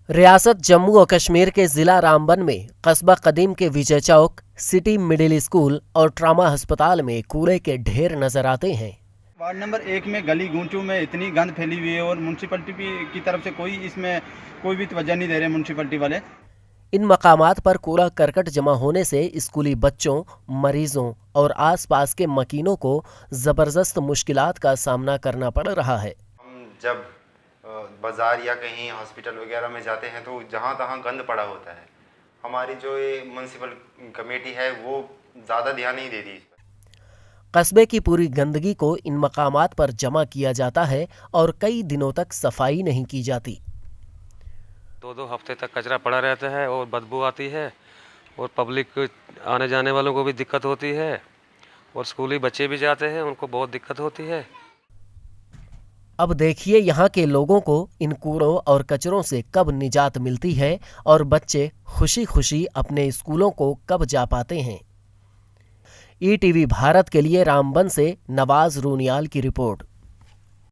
रियासत जम्मू और कश्मीर के जिला रामबन में कस्बा कदीम के Vijay Chowk, city middle school और ट्रामा अस्पताल में कूड़े के ढेर नजर आते हैं। वार्ड नंबर 1 में गली गूंचों में इतनी गंद फैली हुई है और म्यूनसिपैलिटी की तरफ से कोई भी तवज्जो नहीं दे रहे म्यूनसिपैलिटी वाले। इन मकामात पर कूड़ा करकट जमा होने से स्कूली बच्चों, मरीजों और आसपास के मकीनों को जबरदस्त मुश्किलात का सामना करना पड़ रहा है। हम जब बाज़ार या कहीं हॉस्पिटल वगैरह में जाते हैं तो जहाँ तहाँ गंद पड़ा होता है। हमारी जो ये म्यूनसिपल कमेटी है वो ज़्यादा ध्यान नहीं देती। कस्बे की पूरी गंदगी को इन मकामात पर जमा किया जाता है और कई दिनों तक सफाई नहीं की जाती। 2-2 हफ्ते तक कचरा पड़ा रहता है और बदबू आती है और पब्लिक आने जाने वालों को भी दिक्कत होती है और स्कूली बच्चे भी जाते हैं, उनको बहुत दिक्कत होती है। अब देखिए यहाँ के लोगों को इन कूड़ों और कचरों से कब निजात मिलती है और बच्चे खुशी खुशी अपने स्कूलों को कब जा पाते हैं। ईटीवी भारत के लिए रामबन से नवाज रूनियाल की रिपोर्ट।